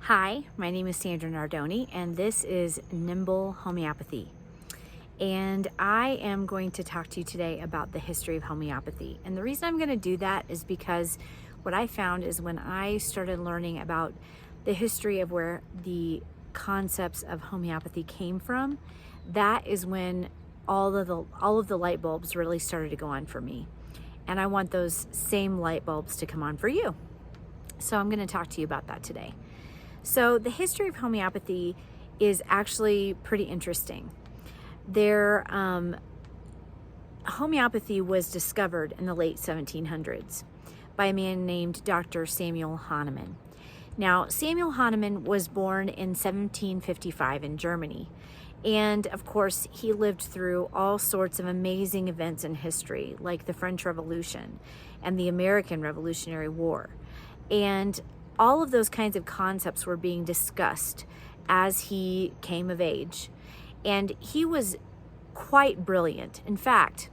Hi, my name is Sandra Nardoni, and this is Nimble Homeopathy. And I am going to talk to you today about the history of homeopathy. And the reason I'm going to do that is because what I found is when I started learning about the history of where the concepts of homeopathy came from, that is when all of the light bulbs really started to go on for me. And I want those same light bulbs to come on for you. So I'm going to talk to you about that today. So the history of homeopathy is actually pretty interesting. Homeopathy was discovered in the late 1700s by a man named Dr. Samuel Hahnemann. Now, Samuel Hahnemann was born in 1755 in Germany. And of course, he lived through all sorts of amazing events in history, like the French Revolution and the American Revolutionary War. And all of those kinds of concepts were being discussed as he came of age. And he was quite brilliant. In fact,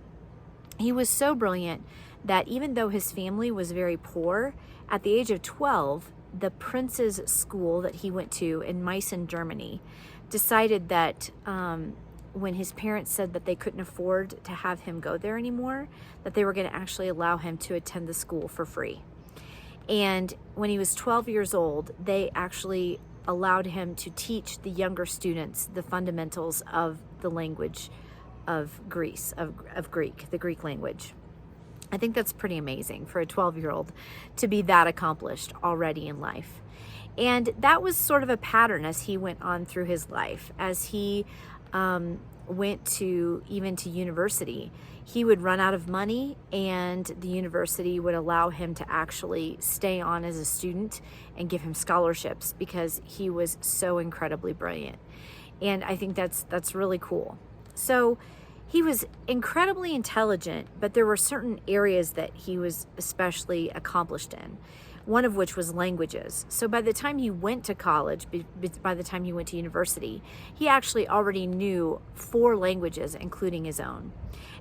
he was so brilliant that even though his family was very poor, at the age of 12, the prince's school that he went to in Meissen, Germany, decided that when his parents said that they couldn't afford to have him go there anymore, that they were going to actually allow him to attend the school for free. And when he was 12 years old, they actually allowed him to teach the younger students the fundamentals of the language of Greece, of Greek, the Greek language. I think that's pretty amazing for a 12-year-old to be that accomplished already in life. And that was sort of a pattern as he went on through his life. As he went to university, he would run out of money, and the university would allow him to actually stay on as a student and give him scholarships because he was so incredibly brilliant. And I think that's really cool. So he was incredibly intelligent, but there were certain areas that he was especially accomplished in, one of which was languages. So by the time he went to college, by the time he went to university, he actually already knew 4 languages, including his own.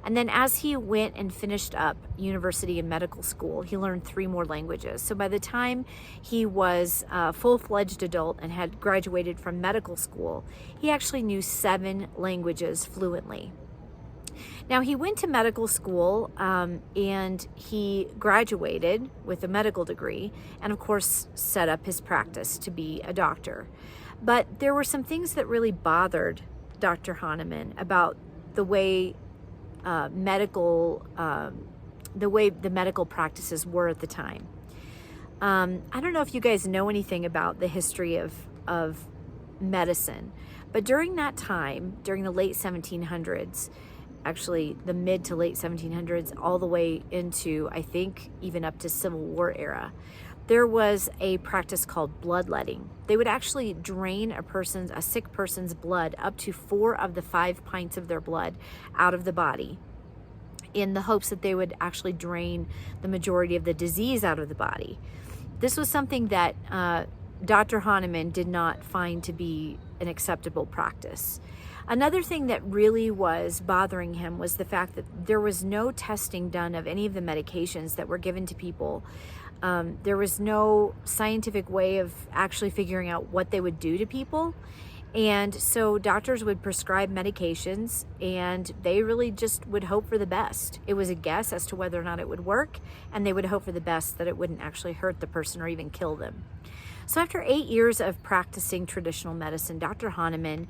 And then as he went and finished up university and medical school, he learned 3 more languages. So by the time he was a full-fledged adult and had graduated from medical school, he actually knew 7 languages fluently. Now, he went to medical school and he graduated with a medical degree and, of course, set up his practice to be a doctor. But there were some things that really bothered Dr. Hahnemann about the way the medical practices were at the time. I don't know if you guys know anything about the history of medicine, but during that time, during the late 1700s, actually the mid to late 1700s, all the way into, I think, even up to Civil War era, there was a practice called bloodletting. They would actually drain a sick person's blood, up to 4 of the 5 pints of their blood, out of the body, in the hopes that they would actually drain the majority of the disease out of the body. This was something that Dr. Hahnemann did not find to be an acceptable practice. Another thing that really was bothering him was the fact that there was no testing done of any of the medications that were given to people. There was no scientific way of actually figuring out what they would do to people. And so doctors would prescribe medications, and they really just would hope for the best. It was a guess as to whether or not it would work, and they would hope for the best, that it wouldn't actually hurt the person or even kill them. So after 8 years of practicing traditional medicine, Dr. Hahnemann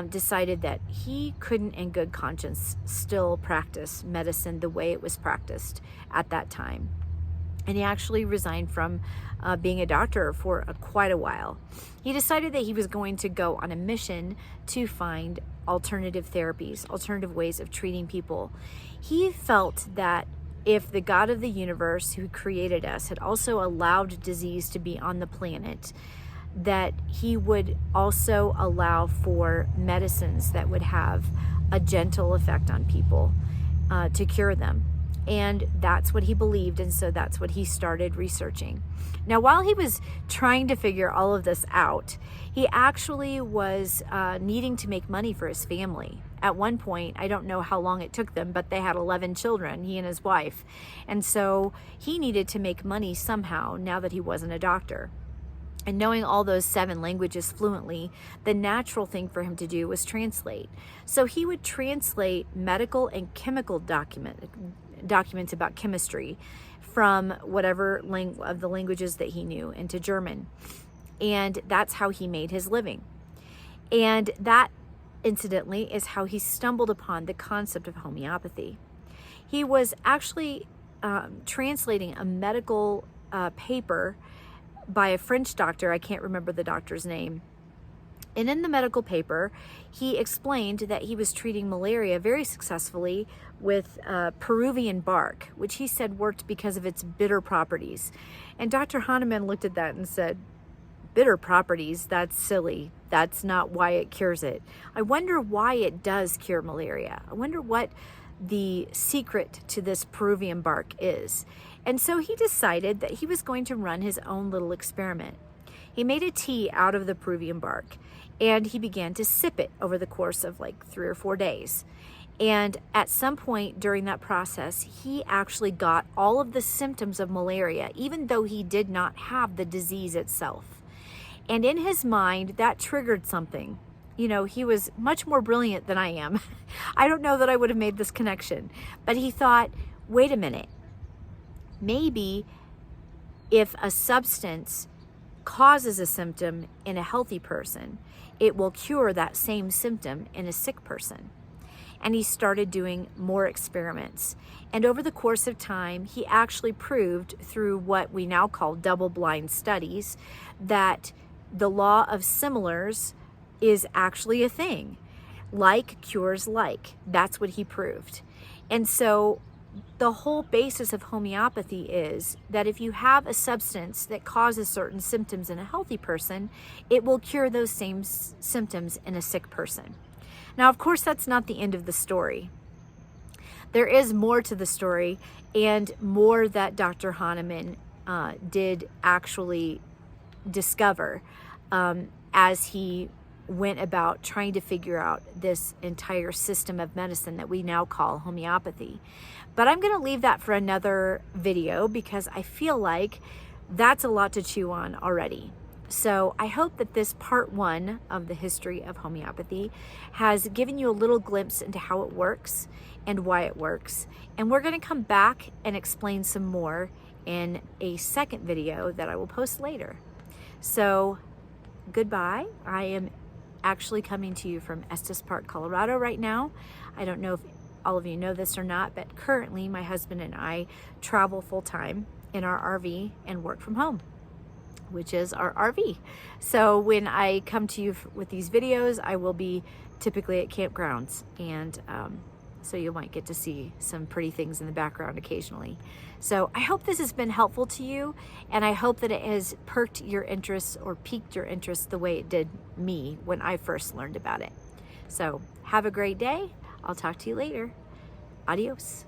decided that he couldn't in good conscience still practice medicine the way it was practiced at that time. And he actually resigned from being a doctor for quite a while. He decided that he was going to go on a mission to find alternative therapies, alternative ways of treating people. He felt that if the God of the universe who created us had also allowed disease to be on the planet, that he would also allow for medicines that would have a gentle effect on people to cure them. And that's what he believed, and so that's what he started researching. Now, while he was trying to figure all of this out, he actually was needing to make money for his family. At one point, I don't know how long it took them, but they had 11 children, he and his wife. And so he needed to make money somehow now that he wasn't a doctor. And knowing all those 7 languages fluently, the natural thing for him to do was translate. So he would translate medical and chemical documents about chemistry from whatever of the languages that he knew into German. And that's how he made his living. And that, incidentally, is how he stumbled upon the concept of homeopathy. He was actually translating a medical paper by a French doctor. I can't remember the doctor's name. And in the medical paper, he explained that he was treating malaria very successfully with Peruvian bark, which he said worked because of its bitter properties. And Dr. Hahnemann looked at that and said, bitter properties, that's silly. That's not why it cures it. I wonder why it does cure malaria. I wonder what the secret to this Peruvian bark is. And so he decided that he was going to run his own little experiment. He made a tea out of the Peruvian bark, and he began to sip it over the course of like 3 or 4 days. And at some point during that process, he actually got all of the symptoms of malaria, even though he did not have the disease itself. And in his mind, that triggered something. You know, he was much more brilliant than I am. I don't know that I would have made this connection, but he thought, wait a minute, maybe if a substance causes a symptom in a healthy person, it will cure that same symptom in a sick person. And he started doing more experiments. And over the course of time, he actually proved through what we now call double-blind studies that the law of similars is actually a thing. Like cures like. That's what he proved. And so the whole basis of homeopathy is that if you have a substance that causes certain symptoms in a healthy person, it will cure those same symptoms in a sick person. Now, of course, that's not the end of the story. There is more to the story, and more that Dr. Hahnemann did actually discover as he went about trying to figure out this entire system of medicine that we now call homeopathy. But I'm going to leave that for another video because I feel like that's a lot to chew on already. So I hope that this part 1 of the history of homeopathy has given you a little glimpse into how it works and why it works. And we're going to come back and explain some more in a second video that I will post later. So goodbye. I am actually coming to you from Estes Park, Colorado right now. I don't know if all of you know this or not, but currently my husband and I travel full-time in our RV and work from home, which is our RV. So when I come to you with these videos, I will be typically at campgrounds, and so you might get to see some pretty things in the background occasionally. So I hope this has been helpful to you, and I hope that it has perked your interest or piqued your interest the way it did me when I first learned about it. So have a great day. I'll talk to you later. Adios.